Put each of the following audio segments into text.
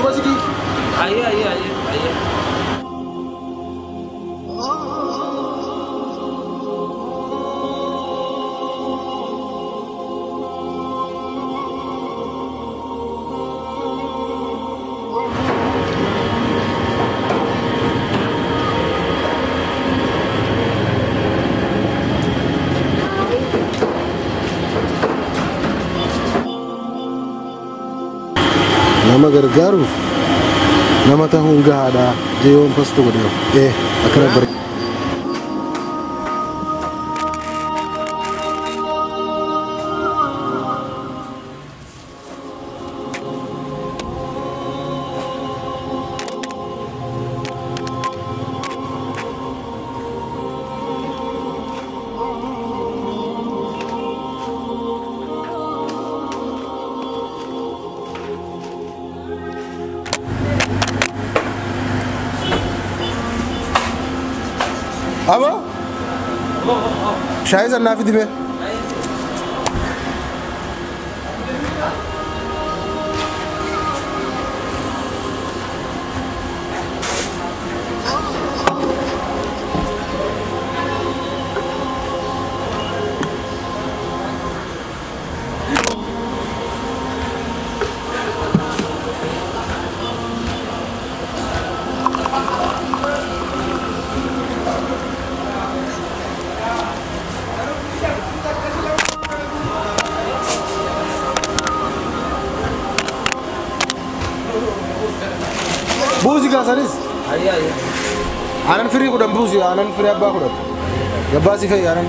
Duba siki. Ayah. Nama gargaru. Nama tahu enggak ada jewon pas tu dia. Akhirnya ber. Apa? Syahid dan Nafi di mana? Buzi kasaris. Ayah. Anan free kudan buzi, anan free abba kudan. Gabasi fai anan.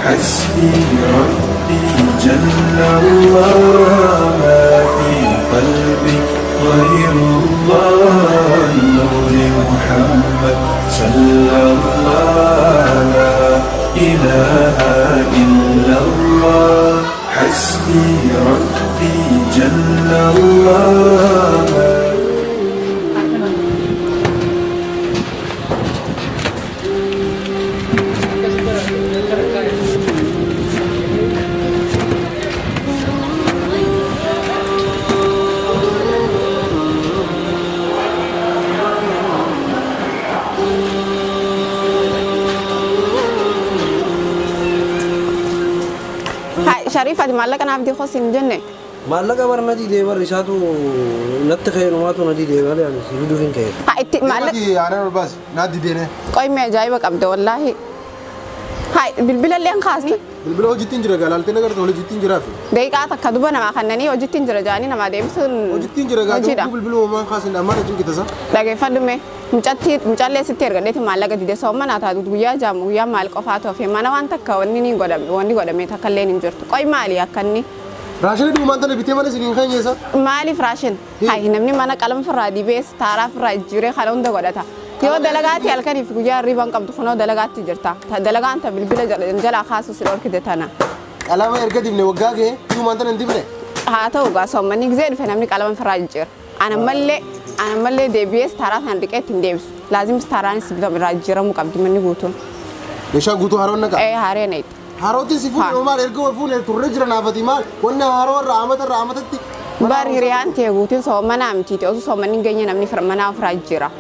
حسبي ربي جل الله ما في قلبي غير الله نور محمد صلى الله لا إله إلا الله حسبي ربي جل الله Sharifah mallaqa naaf di khosin jenne Mallaqa barna di deebar isaatu natti khayrumaatu nadi deebar yani sibidu fin kay ha itti mallaqa Lagi anan bas nadi dene. qoy me ajaiba qabde wallahi hay bilbila len khasti Bilbilo hojittin jira galalti nagar to hojittin jira fi. deeqa takka dubana ma kannani hojittin jira jani nama deemsun Hojittin jira galalti bilbilo man khasin amana jin kitasa. dage fadume mucalle sitter gadeti mallaqa dide somana ta guyya jamu guyya mal qofato fi mana wan takka wonni godame takalle nin jortu qoy mali akkanni Rashin du man tan bite mana sigin khanye sa. mali frashin hay namni mana qalam fradi bes tara frajire khalon da godata yo dalagati alkani fi guyya riban qabtu khono dalagati jirta ta dalaganta bilbila jala khasu silor kidetana Alama erga dibne wagage du man tan dibne. ha ta uga somani gzed fe namni qalam frajir ana malle dbs tara han riqet ndebs lazim starani sibda rajira mu qabdi manni gutun Besha gutu haron naka. hare nait Haroti sifu Omar erga wafun er turrejra nafati mal wonna haro ramatatti. bar hiriyan te gutin somana amti te osu somani ganye namni mana frajira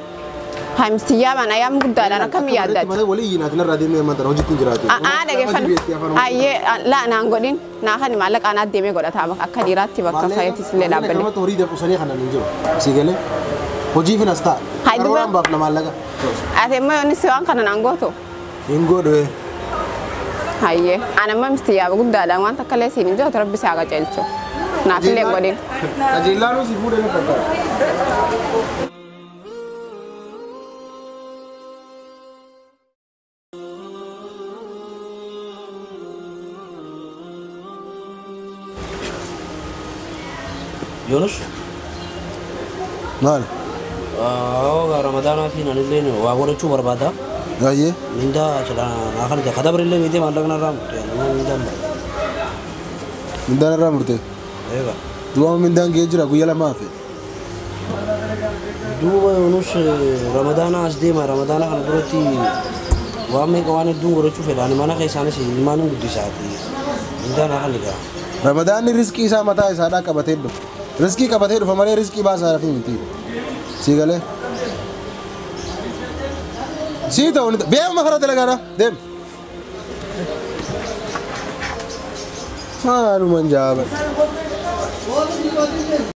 hamsiya mana yam gudala na kam yadda Mana wali yina tan radin me man tan hojittin jira ti. dage fan aye la na ngodin na khani malaka na deme godata bak akadi ratti bakka fayati sile dabale Kama tori da kusani khana ninjo. Sigale. Hoji fin asta. Hai, duba. Karoran baf na malaga. ate mo ni sewan kana nangoto Ingo do. haye ana mamsiya gudala wan takale sini jo rabbi saga celcho na file godin Ajilano sifu de na pata. Yunus Mal. Ramadan fi nanilleen waa godhachuu barbaada Aye. minda chala akan ja kada barille mite mallaqna ram minda Mindana ramurte. ega Dua mindan ge jira guyala mafi. دوبا ونص رمضان أصدي ما رمضان أنا برتي وامي كمان الدون ورشوف يعني ما أنا خيس أنا شيء ما نقول ساعتي عندنا خليك رمضان رزقي إسا متى إسا كبتير رزقي كبتير فمالي رزقي باس عارفين متي سيقاله سيتا ونت بيا ما خرّت لقانا دم ما له من جاب